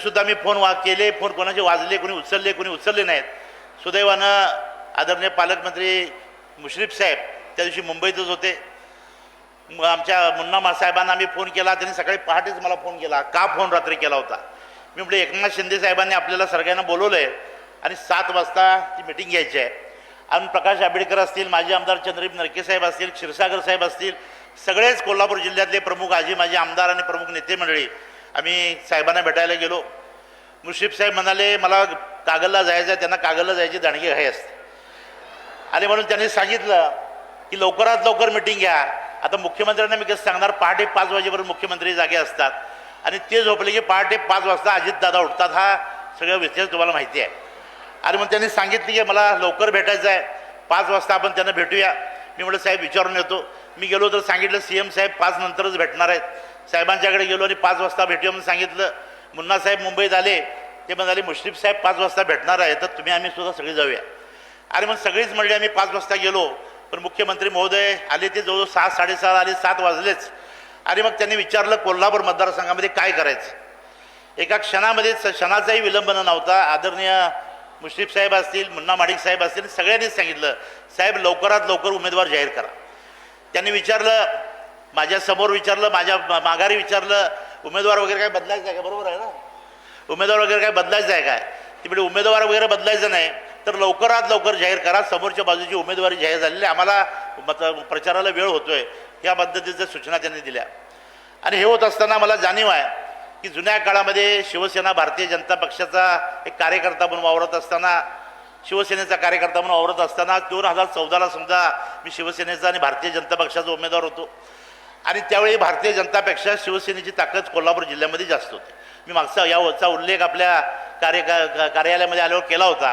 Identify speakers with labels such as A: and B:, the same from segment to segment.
A: तरीसुद्धा मी फोन केले, फोन कोणाचे वाजले, कोणी उचलले नाहीत. सुदैवानं आदरणीय पालकमंत्री मुश्रीफ साहेब त्या दिवशी मुंबईतच होते. आमच्या मुन्ना साहेबांना मी फोन केला, त्यांनी सकाळी पहाटेच मला फोन केला. का फोन रात्री केला होता? मी म्हटलं एकनाथ शिंदे साहेबांनी आपल्याला सगळ्यांना बोलवलं आहे आणि 7 वाजता ती मिटिंग घ्यायची आहे. आणि प्रकाश आंबेडकर असतील, माजी आमदार चंद्रदीप नरके साहेब असतील, क्षीरसागर साहेब असतील, सगळेच कोल्हापूर जिल्ह्यातले प्रमुख माजी आमदार आणि प्रमुख नेते मंडळी आम्ही साहेबांना भेटायला गेलो. मुश्रीफ साहेब म्हणाले मला कागलला जायचं आहे, त्यांना कागलला जायची दांडगी घाई असते. आणि म्हणून त्यांनी सांगितलं की लवकरात लवकर मिटिंग घ्या. आता मुख्यमंत्र्यांना मी कसं सांगणार, पहाटे 5 वाजेपर्यंत मुख्यमंत्री जागे असतात आणि ते झोपले की पहाटे 5 वाजता अजितदादा उठतात. हा सगळं विषय तुम्हाला माहिती आहे. आणि मग त्यांनी सांगितलं की मला लवकर भेटायचं आहे, 5 वाजता आपण त्यांना भेटूया. मी म्हटलं साहेब विचारून येतो. मी गेलो तर सांगितलं CM साहेब 5 नंतरच भेटणार आहेत. साहेबांच्याकडे गेलो आणि 5 वाजता भेटूया म्हणून सांगितलं. मुन्ना साहेब मुंबईत आले, ते म्हणाले मुश्रीफ साहेब 5 वाजता भेटणार आहे, तर तुम्ही आम्ही सुद्धा सगळे जाऊया. आणि मग सगळीच म्हणली. आम्ही 5 वाजता गेलो, पण मुख्यमंत्री महोदय आले ते जवळजवळ 6, 6:30 आले, 7 वाजलेच. आणि मग त्यांनी विचारलं कोल्हापूर मतदारसंघामध्ये काय करायचं. एका क्षणाचाही विलंब नव्हता. आदरणीय मुश्रीफ साहेब असतील, मुन्ना माडिक साहेब असतील, सगळ्यांनीच सांगितलं साहेब लवकरात लवकर उमेदवार जाहीर करा. त्यांनी विचारलं, माझ्यासमोर विचारलं, माझ्या माघारी विचारलं, उमेदवार वगैरे काय बदलायचं आहे का? बरोबर आहे ना, उमेदवार वगैरे काय बदलायचं आहे काय? ती म्हणजे उमेदवार वगैरे बदलायचं नाही तर लवकरात लवकर जाहीर करा. समोरच्या बाजूची उमेदवारी जाहीर झालेली, आम्हाला प्रचाराला वेळ होतोय, या पद्धतीच्या सूचना त्यांनी दिल्या. आणि हे होत असताना मला जाणीव आहे की जुन्या काळामध्ये शिवसेना भारतीय जनता पक्षाचा एक कार्यकर्ता म्हणून वावरत असताना, शिवसेनेचा कार्यकर्ता म्हणून वावरत असताना 2014ला समजा मी शिवसेनेचा आणि भारतीय जनता पक्षाचा उमेदवार होतो. आणि त्यावेळी भारतीय जनता पक्षा शिवसेनेची ताकद कोल्हापूर जिल्ह्यामध्ये जास्त होती. मी मागचा याचा उल्लेख आपल्या कार्यालयामध्ये आल्यावर केला होता.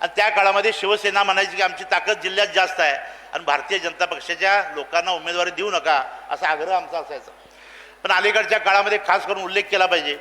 A: आणि त्या काळामध्ये शिवसेना म्हणायची की आमची ताकद जिल्ह्यात जास्त आहे आणि भारतीय जनता पक्षाच्या लोकांना उमेदवारी देऊ नका असा आग्रह आमचा असायचा. पण अलीकडच्या काळामध्ये खास करून उल्लेख केला पाहिजे,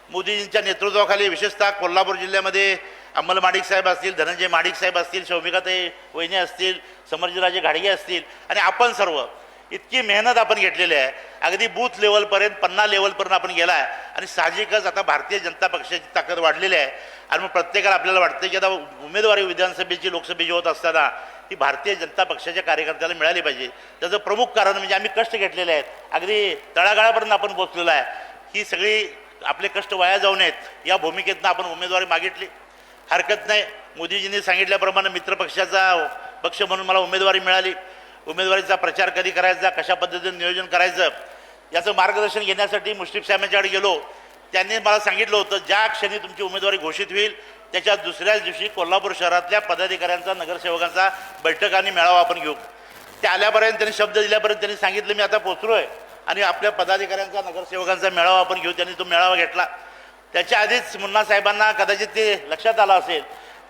A: मोदीजींच्या नेतृत्वाखाली विशेषतः कोल्हापूर जिल्ह्यामध्ये अमल माडिक साहेब असतील, धनंजय माडिक साहेब असतील, शौमिकाताई वहिनी असतील, समर्जीराजे घाडगे असतील आणि आपण सर्व इतकी मेहनत आपण घेतलेली आहे. अगदी बूथ लेवलपर्यंत, पन्ना लेवलपर्यंत आपण गेला आहे. आणि साहजिकच आता भारतीय जनता पक्षाची ताकद वाढलेली आहे. आणि मग प्रत्येकाला आपल्याला वाटतं की आता उमेदवारी विधानसभेची, लोकसभेची होत असताना ती भारतीय जनता पक्षाच्या कार्यकर्त्याला मिळाली पाहिजे. त्याचं प्रमुख कारण म्हणजे आम्ही कष्ट घेतलेले आहेत, अगदी तळागाळापर्यंत आपण पोचलेलो आहे. ही सगळी आपले कष्ट वाया जाऊ नयेत या भूमिकेतनं आपण उमेदवारी मागितली. हरकत नाही, मोदीजींनी सांगितल्याप्रमाणे मित्रपक्षाचा पक्ष म्हणून मला उमेदवारी मिळाली. उमेदवारीचा प्रचार कधी करायचा, कशा पद्धतीने नियोजन करायचं याचं मार्गदर्शन घेण्यासाठी मुश्रीफ साहेबांच्याकडे गेलो. त्यांनी मला सांगितलं होतं ज्या क्षणी तुमची उमेदवारी घोषित होईल त्याच्या दुसऱ्याच दिवशी कोल्हापूर शहरातल्या पदाधिकाऱ्यांचा, नगरसेवकांचा बैठक आणि मेळावा आपण घेऊ. ते आल्यापर्यंत त्यांनी शब्द दिल्यापर्यंत त्यांनी सांगितलं मी आता पोचलो आहे आणि आपल्या पदाधिकाऱ्यांचा, नगरसेवकांचा मेळावा आपण घेऊ. त्यांनी तो मेळावा घेतला. त्याच्या आधीच मुन्ना साहेबांना कदाचित ते लक्षात आलं असेल,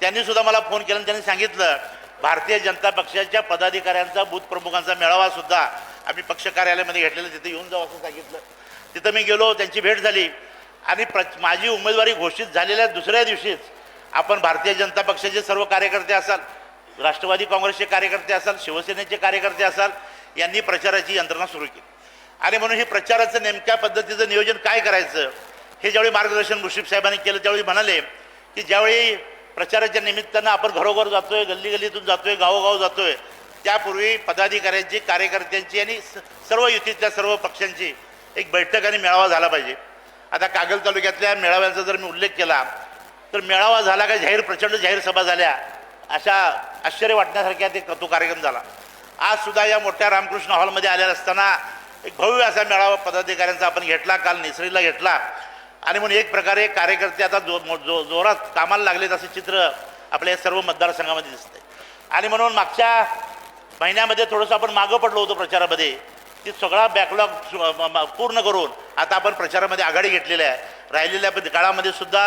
A: त्यांनीसुद्धा मला फोन केला आणि त्यांनी सांगितलं भारतीय जनता पक्षाच्या पदाधिकाऱ्यांचा, बूथ प्रमुखांचा मेळावासुद्धा आम्ही पक्ष कार्यालयामध्ये घेतलेलं, तिथे येऊन जाऊ असं सांगितलं. तिथं मी गेलो, त्यांची भेट झाली आणि माझी उमेदवारी घोषित झालेल्या दुसऱ्या दिवशीच आपण भारतीय जनता पक्षाचे सर्व कार्यकर्ते असाल, राष्ट्रवादी काँग्रेसचे कार्यकर्ते असाल, शिवसेनेचे कार्यकर्ते असाल, यांनी प्रचाराची यंत्रणा सुरू केली. आणि म्हणून हे प्रचाराचं नेमक्या पद्धतीचं नियोजन काय करायचं हे ज्यावेळी मार्गदर्शन मुश्रीफ साहेबांनी केलं त्यावेळी म्हणाले की ज्यावेळी प्रचाराच्या निमित्तानं आपण घरोघर जातोय, गल्लीगल्लीतून जातोय, गावोगाव जातोय, त्यापूर्वी पदाधिकाऱ्यांची, कार्यकर्त्यांची आणि सर्व युतीतल्या सर्व पक्षांची एक बैठक आणि मेळावा झाला पाहिजे. आता कागल तालुक्यातल्या मेळाव्याचा जर मी उल्लेख केला तर मेळावा झाला का प्रचंड जाहीर सभा झाल्या, अशा आश्चर्य वाटण्यासारख्या तो कार्यक्रम झाला. आज सुद्धा या मोठ्या रामकृष्ण हॉलमध्ये आलेला असताना एक भव्य असा मेळावा पदाधिकाऱ्यांचा आपण घेतला, काल निसरीला घेतला. आणि म्हणून एक प्रकारे कार्यकर्ते आता जोरात कामाला लागलेत असं चित्र आपल्या सर्व मतदारसंघामध्ये दिसतंय. आणि म्हणून मागच्या महिन्यामध्ये थोडंसं आपण मागं पडलो होतो प्रचारामध्ये, ती सगळा बॅकलॉग पूर्ण करून आता आपण प्रचारामध्ये आघाडी घेतलेली आहे. राहिलेल्या काळामध्ये सुद्धा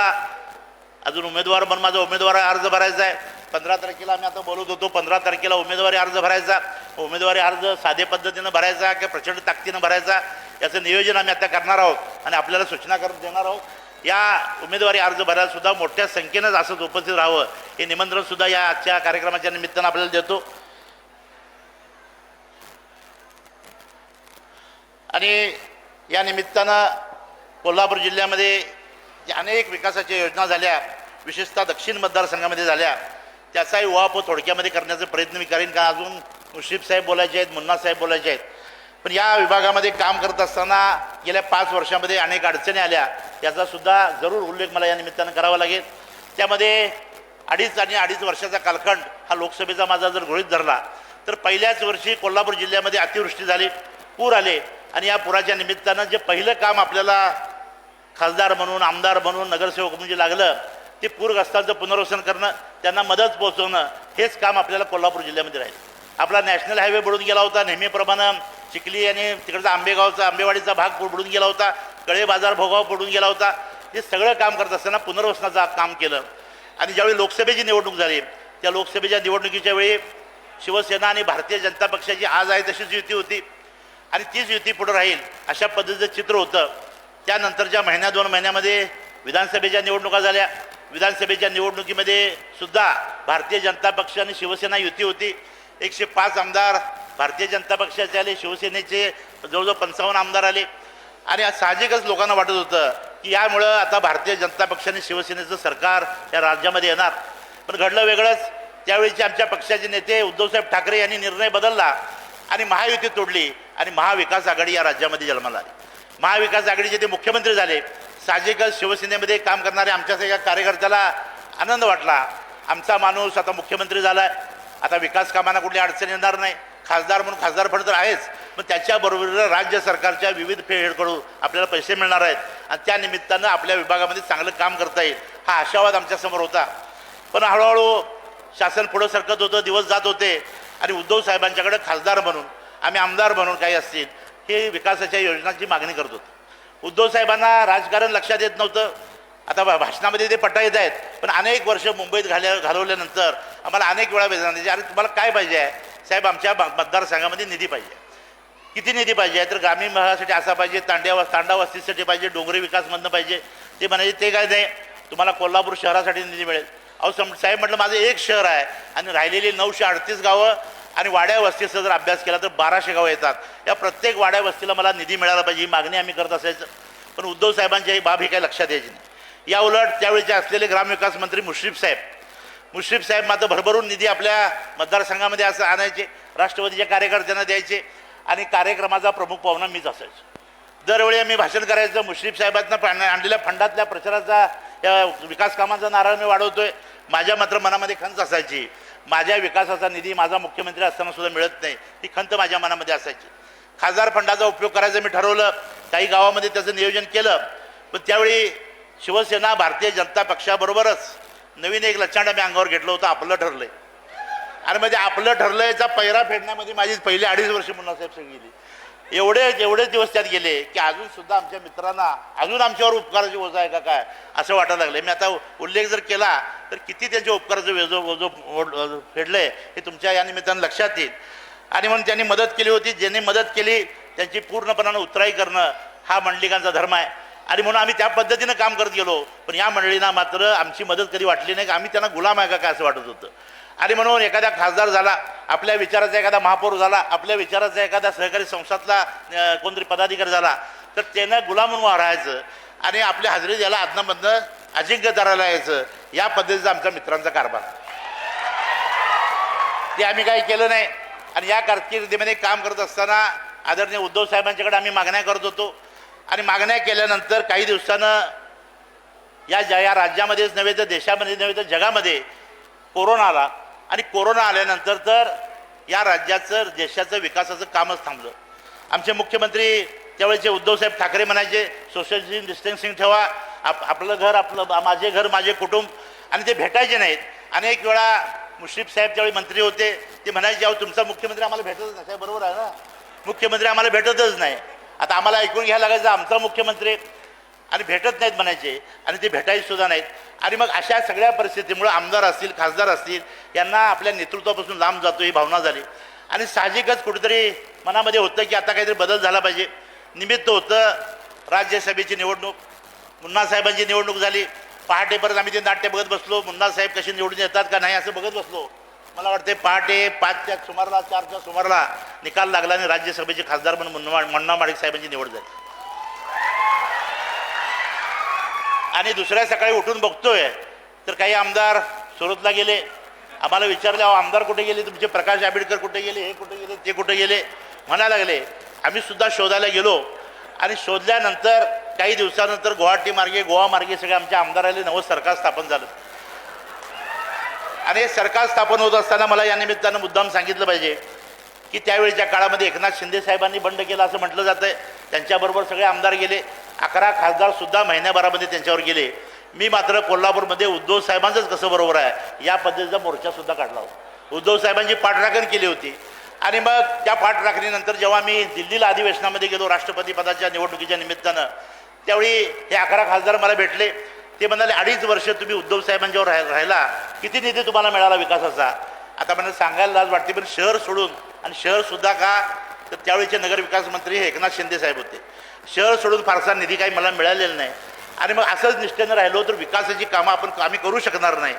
A: अजून उमेदवार म्हणून माझा उमेदवारी अर्ज भरायचा आहे. 15 तारखेला आम्ही आता बोलत होतो, 15 तारखेला उमेदवारी अर्ज भरायचा. उमेदवारी अर्ज साधे पद्धतीनं भरायचा की प्रचंड ताकदीनं भरायचा याचं नियोजन आम्ही आता करणार आहोत आणि आपल्याला सूचना करून देणार आहोत. या उमेदवारी अर्ज भरायला सुद्धा मोठ्या संख्येनंच असंच उपस्थित राहावं हे निमंत्रणसुद्धा या आजच्या कार्यक्रमाच्या निमित्तानं आपल्याला देतो. आणि या निमित्तानं कोल्हापूर जिल्ह्यामध्ये ज्या अनेक विकासाच्या योजना झाल्या, विशेषतः दक्षिण मतदारसंघामध्ये झाल्या, त्याचाही उहापोह थोडक्यामध्ये करण्याचा प्रयत्न मी करेन. का अजून मुश्रीफ साहेब बोलायचे आहेत, मुन्ना साहेब बोलायचे आहेत. पण या विभागामध्ये काम करत असताना गेल्या 5 वर्षामध्ये अनेक अडचणी आल्या, त्याचासुद्धा जरूर उल्लेख मला या निमित्तानं करावा लागेल. त्यामध्ये 2.5 वर्षाचा कालखंड हा लोकसभेचा माझा जर गृहीत धरला तर पहिल्याच वर्षी कोल्हापूर जिल्ह्यामध्ये अतिवृष्टी झाली, पूर आले. आणि या पुराच्या निमित्तानं जे पहिलं काम आपल्याला खासदार म्हणून, आमदार म्हणून, नगरसेवक म्हणून जे लागलं ते पूरग्रस्तांचं पुनर्वसन करणं, त्यांना मदत पोहोचवणं, हेच काम आपल्याला कोल्हापूर जिल्ह्यामध्ये राहील. आपला नॅशनल हायवे बुडून गेला होता, नेहमीप्रमाणे चिखली आणि तिकडचा आंबेवाडीचा भाग बुडून गेला होता, कळे बाजार भोगाव बुडून गेला होता. हे सगळं काम करत असताना पुनर्वसनाचं काम केलं. आणि ज्यावेळी लोकसभेची निवडणूक झाली, त्या लोकसभेच्या निवडणुकीच्या वेळी शिवसेना आणि भारतीय जनता पक्षाची आज आहे तशीच युती होती आणि तीच युती पुढे राहील अशा पद्धतीचं चित्र होतं. त्यानंतरच्या 1-2 महिन्यामध्ये विधानसभेच्या निवडणुका झाल्या. विधानसभेच्या निवडणुकीमध्ये सुद्धा भारतीय जनता पक्ष आणि शिवसेना युती होती. 105 आमदार भारतीय जनता पक्षाचे आले, शिवसेनेचे जवळजवळ 55 आमदार आले. आणि साहजिकच लोकांना वाटत होतं की यामुळं आता भारतीय जनता पक्ष आणि शिवसेनेचं सरकार या राज्यामध्ये येणार. पण घडलं वेगळंच. त्यावेळीचे आमच्या पक्षाचे नेते उद्धवसाहेब ठाकरे यांनी निर्णय बदलला आणि महायुती तोडली आणि महाविकास आघाडी या राज्यामध्ये जन्माला आली. महाविकास आघाडीचे ते मुख्यमंत्री झाले. साहजिकच शिवसेनेमध्ये काम करणाऱ्या आमच्या सगळ्या कार्यकर्त्याला आनंद वाटला. आमचा माणूस आता मुख्यमंत्री झाला आहे, आता विकास कामांना कुठली अडचण येणार नाही. खासदार म्हणून खासदार फंड तर आहेच, पण त्याच्याबरोबर राज्य सरकारच्या विविध फेडकडून आपल्याला पैसे मिळणार आहेत आणि त्या निमित्तानं आपल्या विभागामध्ये चांगलं काम करता येईल हा आशावाद आमच्यासमोर होता. पण हळूहळू शासन पुढं सरकत होतं, दिवस जात होते आणि उद्धव साहेबांच्याकडे खासदार म्हणून, आम्ही आमदार म्हणून काही असतील हे विकासाच्या योजनांची मागणी करत होतो. उद्धव साहेबांना राजकारण लक्षात येत नव्हतं. आता भाषणामध्ये ते पट्टा येत आहेत, पण अनेक वर्ष मुंबईत घालवल्यानंतर आम्हाला अनेक वेळा भेटणार, अरे तुम्हाला काय पाहिजे आहे साहेब, आमच्या मतदारसंघामध्ये निधी पाहिजे. किती निधी पाहिजे आहे तर ग्रामीण भागासाठी असा पाहिजे, तांडा वस्तीसाठी पाहिजे, डोंगरी विकासमधनं पाहिजे. ते म्हणायचे ते काय नाही, तुम्हाला कोल्हापूर शहरासाठी निधी मिळेल. अहो साहेब म्हटलं माझं एक शहर आहे आणि राहिलेली 938 गावं आणि वाड्या वस्तीचा जर अभ्यास केला तर 1200 गावं येतात. या प्रत्येक वाड्या वस्तीला मला निधी मिळाला पाहिजे ही मागणी आम्ही करत असायचं. पण उद्धव साहेबांची ही बाब ही काही लक्षात यायची नाही. या उलट त्यावेळेचे असलेले ग्रामविकास मंत्री मुश्रीफ साहेब मात्र भरभरून निधी आपल्या मतदारसंघामध्ये असं आणायचे, राष्ट्रवादीच्या कार्यकर्त्यांना द्यायचे आणि कार्यक्रमाचा प्रमुख पाहुणा मीच असायचो. दरवेळी आम्ही भाषण करायचं, मुश्रीफ साहेबांना आणलेल्या फंडातल्या प्रचाराचा या विकास कामांचा नारळ मी वाढवतोय. माझ्या मात्र मनामध्ये खंत असायची, माझ्या विकासाचा निधी माझा मुख्यमंत्री असताना सुद्धा मिळत नाही, ही खंत माझ्या मनामध्ये असायची. खासदार फंडाचा उपयोग करायचं मी ठरवलं, काही गावामध्ये त्याचं नियोजन केलं. पण त्यावेळी शिवसेना भारतीय जनता पक्षाबरोबरच नवीन एक लचांड मी अंगावर घेतलं होतं, आपलं ठरलंय. आणि म्हणजे आपलं ठरलंयचा पैरा फेडण्यामध्ये माझी पहिली 2.5 वर्ष मुन्नासाहेब सगळी गेली. एवढे दिवस त्यात गेले की अजून सुद्धा आमच्या मित्रांना अजून आमच्यावर उपकाराची ओझं आहे का काय असं वाटायला लागलं. मी आता उल्लेख जर केला तर किती त्यांच्या उपकाराचं ओझं फेडलंय हे तुमच्या या निमित्तानं लक्षात येईल. आणि म्हणून त्यांनी मदत केली होती, ज्यांनी मदत केली त्यांची पूर्णपणानं उतराई करणं हा मंडलिकांचा धर्म आहे. आणि म्हणून आम्ही त्या पद्धतीनं काम करत गेलो. पण या मंडळींना मात्र आमची मदत कधी वाटली नाही, आम्ही त्यांना गुलाम आहे का काय असं वाटत होतं. आणि म्हणून एखादा खासदार झाला, आपल्या विचाराचा एखादा महापौर झाला, आपल्या विचाराचा एखादा सहकारी संस्थातला कोणतरी पदाधिकारी झाला तर त्यानं गुलाम म्हणून राहायचं आणि आपल्या हजेरी द्यायला आदनामधनं अजिंक्य दराला यायचं. या पद्धतीचा आमच्या मित्रांचा कारभार, ते आम्ही काही केलं नाही. आणि या कारकिर्दीमध्ये काम करत असताना आदरणीय उद्धव साहेबांच्याकडे आम्ही मागण्या करत होतो. आणि मागण्या केल्यानंतर काही दिवसानं या राज्यामध्येच नव्हे तर देशामध्ये नव्हे तर जगामध्ये कोरोना आला. आणि कोरोना आल्यानंतर तर या राज्याचं देशाचं विकासाचं कामच थांबलं. आमचे मुख्यमंत्री त्यावेळेचे उद्धवसाहेब ठाकरे म्हणायचे सोशल डिस्टन्सिंग ठेवा, आपलं घर माझे घर माझे कुटुंब. आणि ते भेटायचे नाहीत. अनेक वेळा मुश्रीफ साहेब त्यावेळी मंत्री होते, ते म्हणायचे अहो तुमचा मुख्यमंत्री आम्हाला भेटतच नाही. साहेब बरोबर आहे ना, मुख्यमंत्री आम्हाला भेटतच नाही. आता आम्हाला ऐकून घ्यायला लागायचं आमचा मुख्यमंत्री आणि भेटत नाहीत म्हणायचे आणि ते भेटायचे सुद्धा नाहीत. आणि मग अशा सगळ्या परिस्थितीमुळे आमदार असतील खासदार असतील यांना आपल्या नेतृत्वापासून लांब जातो ही भावना झाली. आणि साहजिकच कुठेतरी मनामध्ये होतं की आता काहीतरी बदल झाला पाहिजे. निमित्त होतं राज्यसभेची निवडणूक, मुन्ना साहेबांची निवडणूक झाली. पहाटेपर्यंत आम्ही ते नाट्य बघत बसलो, मुन्ना साहेब कशी निवडून येतात का नाही असं बघत बसलो. मला वाटते पहाटे 5च्या सुमाराला 4च्या सुमाराला निकाल लागला आणि राज्यसभेचे खासदार म्हणून मुन्ना माडिक साहेबांची निवड झाली. आणि दुसऱ्या सकाळी उठून बघतोय तर काही आमदार सुरतला गेले. आम्हाला विचारले, अहो आमदार कुठे गेले तुमचे, प्रकाश आंबेडकर कुठे गेले, हे कुठे गेले, ते कुठे गेले म्हणायला लागले. आम्ही सुद्धा शोधायला गेलो आणि शोधल्यानंतर काही दिवसानंतर गुवाहाटी मार्गे गोवा मार्गे सगळे आमच्या आमदार आले. नवं सरकार स्थापन झालं. आणि हे सरकार स्थापन होत असताना मला या निमित्तानं मुद्दाम सांगितलं पाहिजे की त्यावेळेच्या काळामध्ये एकनाथ शिंदे साहेबांनी बंड केलं असं म्हटलं जातं आहे. त्यांच्याबरोबर सगळे आमदार गेले. 11 खासदारसुद्धा महिन्याभरामध्ये त्यांच्यावर गेले. मी मात्र कोल्हापूरमध्ये उद्धव साहेबांचंच कसं बरोबर आहे या पद्धतीचा मोर्चासुद्धा काढला होता. उद्धव साहेबांची पाठराखण केली होती. आणि मग त्या पाठराखणीनंतर जेव्हा मी दिल्लीला अधिवेशनामध्ये गेलो राष्ट्रपती पदाच्या निवडणुकीच्या निमित्तानं, त्यावेळी हे 11 खासदार मला भेटले. ते म्हणाले, 2.5 वर्ष तुम्ही उद्धव साहेबांच्यावर राहिला, किती निधी तुम्हाला मिळाला विकासाचा? आता मला सांगायला लाज वाटते, पण शहर सोडून, आणि शहरसुद्धा का तर त्यावेळीचे नगरविकास मंत्री हे एकनाथ शिंदे साहेब होते. शहर सोडून फारसा निधी काही मला मिळालेला नाही. आणि मग असंच निष्ठेनं राहिलो तर विकासाची कामं आम्ही करू शकणार नाही.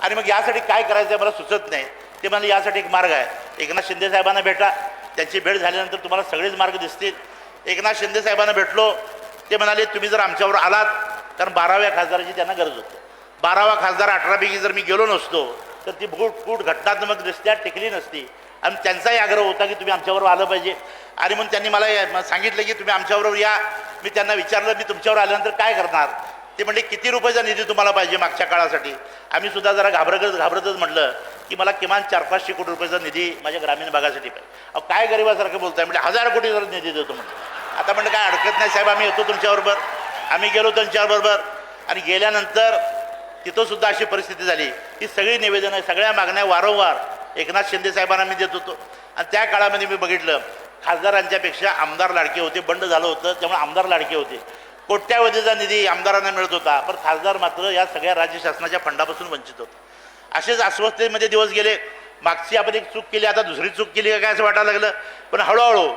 A: आणि मग यासाठी काय करायचं आहे मला सुचत नाही. ते म्हणजे यासाठी एक मार्ग आहे, एकनाथ शिंदे साहेबांना भेटा. त्यांची भेट झाल्यानंतर तुम्हाला सगळेच मार्ग दिसतील. एकनाथ शिंदे साहेबांना भेटलो. ते म्हणाले, तुम्ही जर आमच्यावर आलात, कारण 12व्या खासदाराची त्यांना गरज होती. 12वा खासदार 18पैकी जर मी गेलो नसतो तर ती फूट घटनात्मक दृष्ट्या टिकली नसती. आणि त्यांचाही आग्रह होता की तुम्ही आमच्याबरोबर आलं पाहिजे. आणि म्हणून त्यांनी मला सांगितलं की तुम्ही आमच्याबरोबर या. मी त्यांना विचारलं, मी तुमच्यावर आल्यानंतर काय करणार? ते म्हणले, किती रुपयाचा निधी तुम्हाला पाहिजे मागच्या काळासाठी? आम्ही सुद्धा जरा घाबरतच म्हटलं की मला किमान 400-500 कोटी रुपयाचा निधी माझ्या ग्रामीण भागासाठी पाहिजे. अहो काय गरिबासारखं बोलताय? म्हणजे 1000 कोटी जर निधी देतो म्हटलं. आता म्हणलं काय अडकत नाही साहेब, आम्ही येतो तुमच्याबरोबर. आम्ही गेलो त्यांच्याबरोबर. आणि गेल्यानंतर तिथंसुद्धा अशी परिस्थिती झाली की सगळी निवेदनं, सगळ्या मागण्या वारंवार एकनाथ शिंदे साहेबांना मी देत होतो. आणि त्या काळामध्ये मी बघितलं, खासदारांच्यापेक्षा आमदार लाडके होते. बंड झालं होतं त्यामुळे आमदार लाडके होते. कोट्यावधीचा निधी आमदारांना मिळत होता, पण खासदार मात्र या सगळ्या राज्य शासनाच्या फंडापासून वंचित होते. असेच अस्वस्थतेमध्ये दिवस गेले. मागची आपण एक चूक केली, आता दुसरी चूक केली का काय असं वाटायला लागलं. पण हळूहळू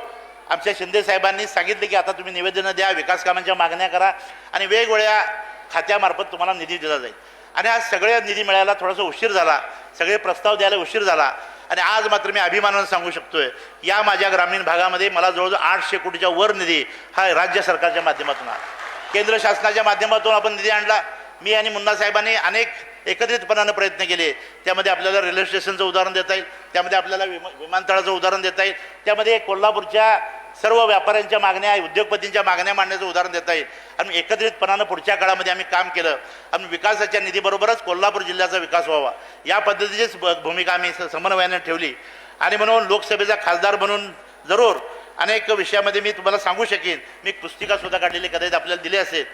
A: आमच्या शिंदे साहेबांनी सांगितलं की आता तुम्ही निवेदनं द्या, विकास कामांच्या मागण्या करा आणि वेगवेगळ्या खात्यामार्फत तुम्हाला निधी दिला जाईल. आणि आज सगळ्या निधी मिळायला थोडासा उशीर झाला, सगळे प्रस्ताव द्यायला उशीर झाला. आणि आज मात्र मी अभिमानानं सांगू शकतोय, या माझ्या ग्रामीण भागामध्ये मला जवळजवळ 800 कोटीच्या वर निधी हा राज्य सरकारच्या माध्यमातून आला. केंद्र शासनाच्या माध्यमातून आपण निधी आणला. मी आणि मुन्ना साहेबांनी अनेक एकत्रितपणानं प्रयत्न केले. त्यामध्ये आपल्याला रेल्वे स्टेशनचं उदाहरण देता येईल, त्यामध्ये आपल्याला विमानतळाचं उदाहरण देता येईल, त्यामध्ये कोल्हापूरच्या सर्व व्यापाऱ्यांच्या मागण्या, उद्योगपतींच्या मागण्या मांडण्याचं उदाहरण देता येईल. आणि एकत्रितपणानं पुढच्या काळामध्ये आम्ही काम केलं. आणि विकासाच्या निधीबरोबरच कोल्हापूर जिल्ह्याचा विकास व्हावा या पद्धतीचीच भूमिका आम्ही समन्वयाने ठेवली. आणि म्हणून लोकसभेचा खासदार म्हणून जरूर अनेक विषयामध्ये मी तुम्हाला सांगू शकेन. मी एक पुस्तिकासुद्धा काढलेली कदाचित आपल्याला दिली असेल.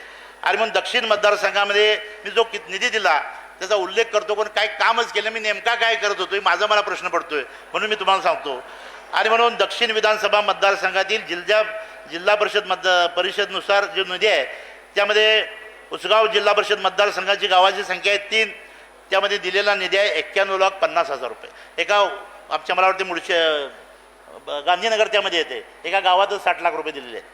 A: आणि म्हणून दक्षिण मतदारसंघामध्ये मी जो निधी दिला त्याचा उल्लेख करतो, पण काय कामच केलं, मी नेमका काय करत होतो माझा मला प्रश्न पडतोय, म्हणून मी तुम्हाला सांगतो. आणि म्हणून दक्षिण विधानसभा मतदारसंघातील जिल्हा परिषदनुसार जो निधी आहे त्यामध्ये उसगाव जिल्हा परिषद मतदारसंघाची गावाची संख्या आहे 3. त्यामध्ये दिलेला निधी आहे 91,50,000 रुपये. एका आमच्या मला वाटते गांधीनगर त्यामध्ये येते, एका गावातच 60 लाख रुपये दिलेले आहेत.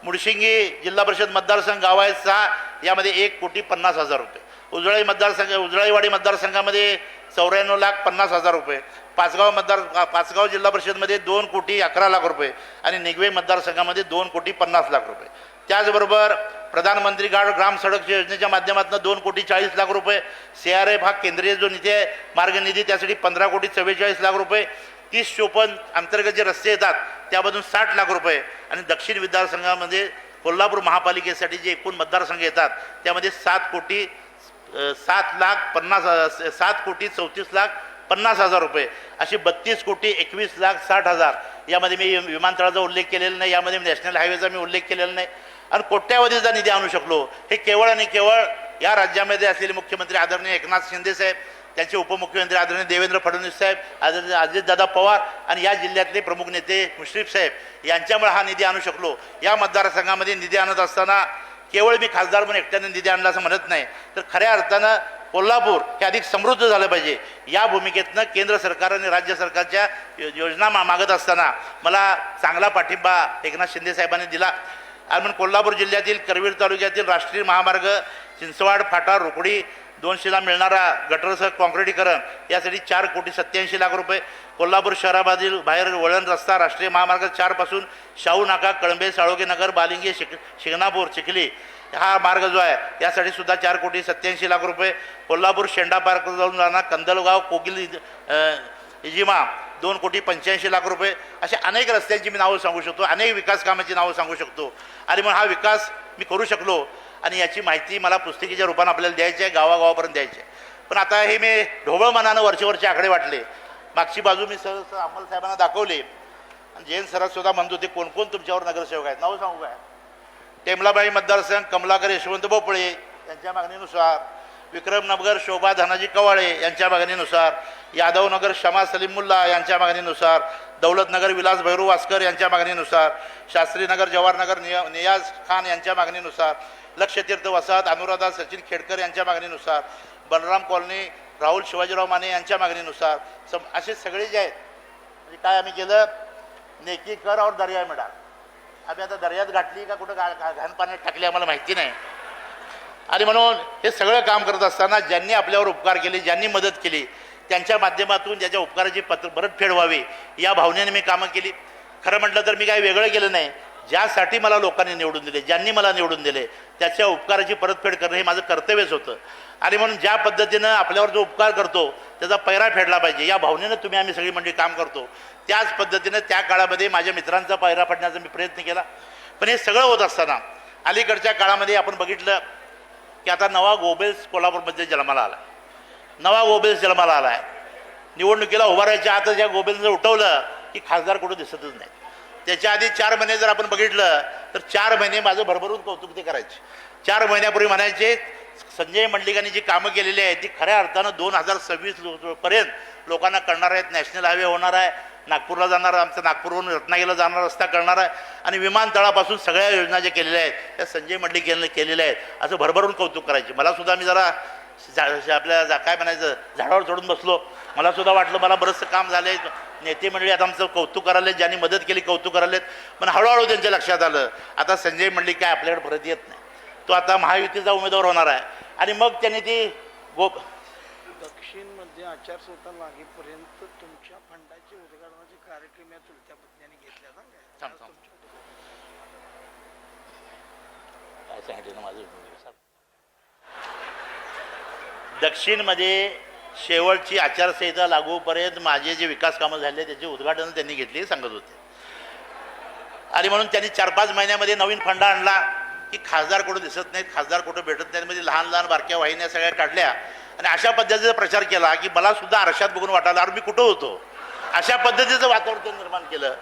A: मुडशिंगी जिल्हा परिषद मतदारसंघ गाव आहे 6, यामध्ये 1,50,00,000 रुपये. उजळाईवाडी मतदारसंघामध्ये 94,50,000 रुपये. पाचगाव जिल्हा परिषदमध्ये 2,11,00,000 रुपये आणि निगवे मतदारसंघामध्ये 2,50,00,000 रुपये. त्याचबरोबर प्रधानमंत्री ग्राम सडक योजनेच्या माध्यमातून 2,40,00,000 रुपये. CRF हा केंद्रीय जो निधी आहे मार्ग निधी, त्यासाठी 15,44,00,000 रुपये. 30-54 अंतर्गत जे रस्ते येतात त्यामधून 60 लाख रुपये. आणि दक्षिण विधानसंघामध्ये कोल्हापूर महापालिकेसाठी जे एकूण मतदारसंघ येतात त्यामध्ये 7,34,50,000 रुपये. अशी 32,21,60,000. यामध्ये मी विमानतळाचा उल्लेख केलेला नाही, यामध्ये नॅशनल हायवेचा मी उल्लेख केलेला नाही. आणि कोट्यावधीचा निधी आणू शकलो. हे केवळ आणि केवळ या राज्यामध्ये असलेले मुख्यमंत्री आदरणीय एकनाथ शिंदे साहेब, त्यांचे उपमुख्यमंत्री आदरणीय देवेंद्र फडणवीस साहेब, आदरणीय अजितदादा पवार आणि या जिल्ह्यातले प्रमुख नेते मुश्रीफ साहेब यांच्यामुळे हा निधी आणू शकलो. या मतदारसंघामध्ये निधी आणत असताना केवळ मी खासदार म्हणून एकट्याने निधी आणला असं म्हणत नाही, तर खऱ्या अर्थानं कोल्हापूर हे अधिक समृद्ध झालं पाहिजे या भूमिकेतनं केंद्र सरकार आणि राज्य सरकारच्या योजना मागत असताना मला चांगला पाठिंबा एकनाथ शिंदे साहेबांनी दिला. आणि म्हणून कोल्हापूर जिल्ह्यातील करवीर तालुक्यातील राष्ट्रीय महामार्ग चिंचवाड फाटा रोकडी 200ला मिळणारा गटरसह काँक्रिटीकरण यासाठी 4,87,00,000 रुपये. कोल्हापूर शहराबाहेर बाहेर वळण रस्ता राष्ट्रीय महामार्ग 4 पासून शाहू नाका कळंबे साळोगे नगर बालिंगी शिंगणापूर चिखली हा मार्ग जो आहे यासाठी सुद्धा 4,87,00,000 रुपये. कोल्हापूर शेंडा पार्क जाऊन जाणार कंदलगाव कोगिल इजिमा 2,85,00,000 रुपये. अशा अनेक रस्त्यांची मी नावं सांगू शकतो, अनेक विकास कामांची नावं सांगू शकतो. आणि मग हा विकास मी करू शकलो आणि याची माहिती मला पुस्तिकेच्या रूपानं आपल्याला द्यायची आहे, गावागावापर्यंत द्यायची आहे. पण आता हे मी ढोबळ मनानं वरचे आकडे वाटले. मागची बाजू मी सहज अंमल साहेबांना दाखवली आणि जैन सरात सुद्धा म्हणत होते कोण कोण तुमच्यावर नगरसेवक आहेत. नाव सांगू काय? टेमलाबाई मतदारसंघ कमलाकर यशवंत भोपळे यांच्या मागणीनुसार, विक्रमनगर शोभा धनाजी कवाळे यांच्या मागणीनुसार, यादवनगर शमा सलीम मुल्ला यांच्या मागणीनुसार, दौलतनगर विलास भैरू वास्कर यांच्या मागणीनुसार, शास्त्रीनगर जवाहरनगर नियाज खान यांच्या मागणीनुसार, लक्षतीर्थ वसाहत अनुराधा सचिन खेडकर यांच्या मागणीनुसार, बलराम कॉलनी राहुल शिवाजीराव माने यांच्या मागणीनुसार असे सगळे जे आहेत. म्हणजे काय आम्ही केलं, नेकी कर और दर्या मिळा. आम्ही आता दर्यात घातली का कुठं घाण पाण्यात टाकली आम्हाला माहिती नाही. आणि म्हणून हे सगळं काम करत असताना ज्यांनी आपल्यावर उपकार केले, ज्यांनी मदत केली, त्यांच्या माध्यमातून ज्याच्या उपकाराची परतफेड व्हावी या भावनेने मी कामं केली. खरं म्हटलं तर मी काही वेगळं केलं नाही. ज्यासाठी मला लोकांनी निवडून दिले, ज्यांनी मला निवडून दिले त्याच्या उपकाराची परतफेड करणं हे माझं कर्तव्यच होतं. आणि म्हणून ज्या पद्धतीनं आपल्यावर जो उपकार करतो त्याचा पैरा फेडला पाहिजे या भावनेनं तुम्ही आम्ही सगळी मंडळी काम करतो. त्याच पद्धतीनं त्या काळामध्ये माझ्या मित्रांचा पैरा फेडण्याचा मी प्रयत्न केला. पण हे सगळं होत असताना अलीकडच्या काळामध्ये आपण बघितलं की आता नवा गोबेल्स कोल्हापूरमध्ये जन्माला आला. नवा गोबेल्स जन्माला आला आहे. निवडणुकीला उभारायच्या आतच या गोबेल्सनं उठवलं की खासदार कुठं दिसतच नाही. त्याच्या आधी 4 महिने जर आपण बघितलं तर 4 महिने माझं भरभरून कौतुक ते करायचे. 4 महिन्यापूर्वी म्हणायचे संजय मंडलिकांनी जी कामं केलेली आहेत ती खऱ्या अर्थानं 2026 पर्यंत लोकांना कळणार आहेत. नॅशनल हायवे होणार आहे, नागपूरला जाणार, आमचं नागपूरवरून रत्नागिरीला जाणारा रस्ता करणार आहे आणि विमानतळापासून सगळ्या योजना ज्या केलेल्या आहेत त्या संजय मंडलिक केलेल्या आहेत असं भरभरून कौतुक करायचे. मला सुद्धा मी जरा आपल्या काय म्हणायचं झाडावर चढून बसलो. मला सुद्धा वाटलं मला बरंचसं काम झालं आहे, नेते मंडळी आता आमचं कौतुक करायला, ज्यांनी मदत केली कौतुक करायला. पण हळूहळू त्यांच्या लक्षात आलं आता संजय मंडलिक काय आपल्याकडे परत येत नाही, तो आता महायुतीचा उमेदवार होणार आहे. आणि मग त्यांनी ती
B: दक्षिणमध्ये आचारसंहिता लागेपर्यंत तुमच्या फंडाचे उद्घाटनाचे कार्यक्रम या चुलत्या पत्नीने घेतल्या ना
A: काय सांगितलं ना माझं. दक्षिणमध्ये शेवटची आचारसंहिता लागूपर्यंत माझे जे विकास कामं झाले त्याचे उद्घाटन त्यांनी घेतले सांगत होते. आणि म्हणून त्यांनी 4-5 महिन्यामध्ये नवीन फंडा आणला की खासदार कुठं दिसत नाहीत, खासदार कुठं भेटत नाहीत, म्हणजे लहान लहान बारक्या वाहिन्या सगळ्या काढल्या आणि अशा पद्धतीचा प्रचार केला की मला सुद्धा आरशात बघून वाटायला अरे मी कुठं होतो. अशा पद्धतीचं वातावरण निर्माण केलं.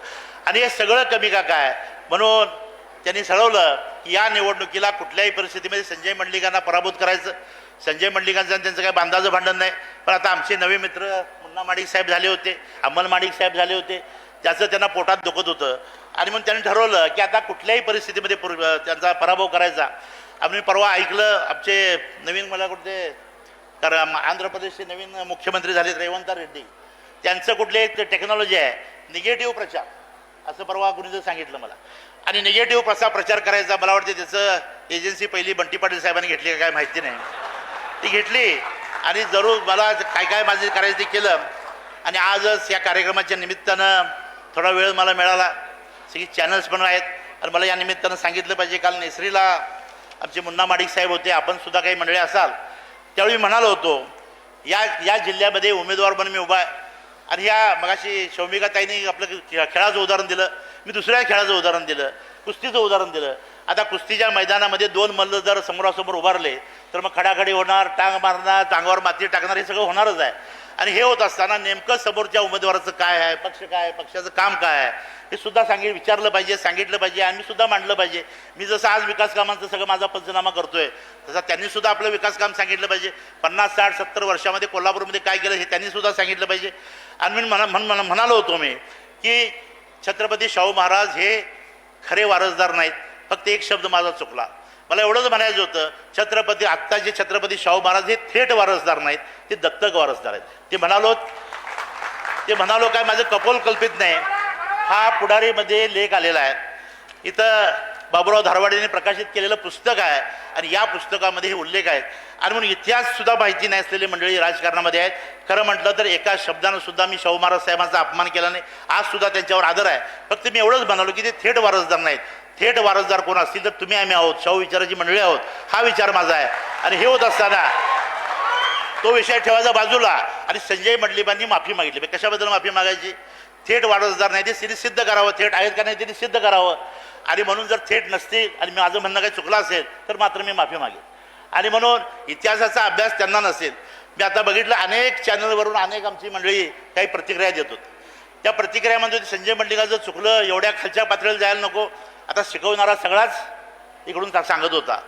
A: आणि हे सगळं कमी का काय म्हणून त्यांनी ठरवलं की या निवडणुकीला कुठल्याही परिस्थितीमध्ये संजय मंडलिकांना पराभूत करायचं. संजय मंडलिकांचं आणि त्यांचं काही बांधाचं भांडण नाही. पण आता आमचे नवे मित्र मुन्ना माडिक साहेब झाले होते, अमल माडिक साहेब झाले होते, त्याचं त्यांना पोटात दुखत होतं. आणि म्हणून त्यांनी ठरवलं की आता कुठल्याही परिस्थितीमध्ये त्यांचा पराभव करायचा. आम्ही परवा ऐकलं आमचे नवीन मला कुठे कारण आंध्र प्रदेशचे नवीन मुख्यमंत्री झाले रेवंत रेड्डी, त्यांचं कुठले टेक्नॉलॉजी आहे निगेटिव्ह प्रचार असं परवा कुणीचं सांगितलं मला. आणि निगेटिव्ह प्रचार करायचा मला वाटते त्याचं एजन्सी पहिली बंटी पाटील साहेबांनी घेतली का काय माहिती नाही, ती घेतली आणि जरूर मला काय काय माझे करायचं ते केलं. आणि आजच या कार्यक्रमाच्या निमित्तानं थोडा वेळ मला मिळाला. सगळी चॅनल्स पण आहेत आणि मला या निमित्तानं सांगितलं पाहिजे. काल नेसरीला आमचे मुन्ना माडिक साहेब होते, आपण सुद्धा काही मंडळी असाल, त्यावेळी म्हणालो होतो या जिल्ह्यामध्ये उमेदवार म्हणून मी उभा आहे. आणि ह्या मगाशी शौमिका ताईंनी आपलं खेळाचं उदाहरण दिलं, मी दुसऱ्या खेळाचं उदाहरण दिलं, कुस्तीचं उदाहरण दिलं. आता कुस्तीच्या मैदानामध्ये 2 मल्ल जर समोरासमोर उभारले तर मग खडाखडी होणार, टांग मारणार, टांगावर माती टाकणार, हे सगळं होणारच आहे. आणि हे होत असताना नेमकं समोरच्या उमेदवाराचं काय आहे, पक्ष काय आहे, पक्षाचं काम काय आहे हे सुद्धा विचारलं पाहिजे, सांगितलं पाहिजे. आणि मी सुद्धा मांडलं पाहिजे. मी जसं आज विकास कामांचं सगळं माझा पंचनामा करतोय तसा त्यांनी सुद्धा आपलं विकास काम सांगितलं पाहिजे. 50, 60, 70 वर्षामध्ये कोल्हापूरमध्ये काय केलं हे त्यांनी सुद्धा सांगितलं पाहिजे. आणि मी म्हणालो होतो मी की छत्रपती शाहू महाराज हे खरे वारसदार नाहीत. फक्त एक शब्द माझा चुकला. मला एवढंच म्हणायचं होतं छत्रपती आत्ताचे छत्रपती शाहू महाराज हे थेट वारसदार नाहीत, ते दत्तक वारसदार आहेत. ते म्हणालो काय माझं कपोल कल्पित नाही. हा पुढारीमध्ये लेख आलेला आहे. इथं बाबूराव धारवाडेंनी प्रकाशित केलेलं पुस्तक आहे आणि या पुस्तकामध्ये हे उल्लेख आहेत. आणि म्हणून इतिहाससुद्धा माहिती नाही असलेली मंडळी राजकारणामध्ये आहेत. खरं म्हटलं तर एका शब्दानं सुद्धा मी शाहू महाराज साहेबांचा अपमान केला नाही. आजसुद्धा त्यांच्यावर आदर आहे. फक्त मी एवढंच म्हणालो की ते थेट वारसदार नाहीत. थेट वारसदार कोण असतील तर तुम्ही आम्ही आहोत, शाहू विचाराची मंडळी आहोत, हा विचार माझा आहे. आणि हे होत असताना तो विषय ठेवायचा बाजूला आणि संजय मंडलिकांनी माफी मागितली. कशाबद्दल माफी मागायची? थेट वारसदार नाही ते सिद्ध करावं, थेट आहेत का नाही ते सिद्ध करावं. आणि म्हणून जर थेट नसतील आणि माझं म्हणणं काही चुकलं असेल तर मात्र मी माफी मागेन. आणि म्हणून इतिहासाचा अभ्यास त्यांना नसेल. मी आता बघितलं अनेक चॅनलवरून अनेक आमची मंडळी काही प्रतिक्रिया देत होती. त्या प्रतिक्रियामध्ये संजय मंडलिकाचं चुकलं, एवढ्या खालच्या पातळीला जायला नको, आता शिकवणारा सगळाच इकडून सांगत होता.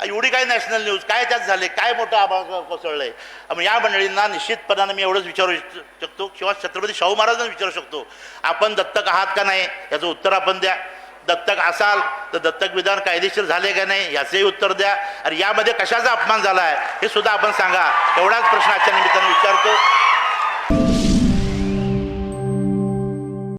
A: एवढी काय नॅशनल न्यूज, काय त्यात झाले, काय मोठं आभाळ कोसळलंय. मग या मंडळींना निश्चितपणानं मी एवढंच विचारू शकतो किंवा छत्रपती शाहू महाराजांना विचारू शकतो, आपण दत्तक आहात का नाही याचं उत्तर आपण द्या. दत्तक असाल तर दत्तक विधान कायदेशीर झाले का नाही याचंही उत्तर द्या. आणि यामध्ये कशाचा अपमान झाला आहे हे सुद्धा आपण सांगा. एवढाच प्रश्न आजच्या निमित्तानं विचारतो.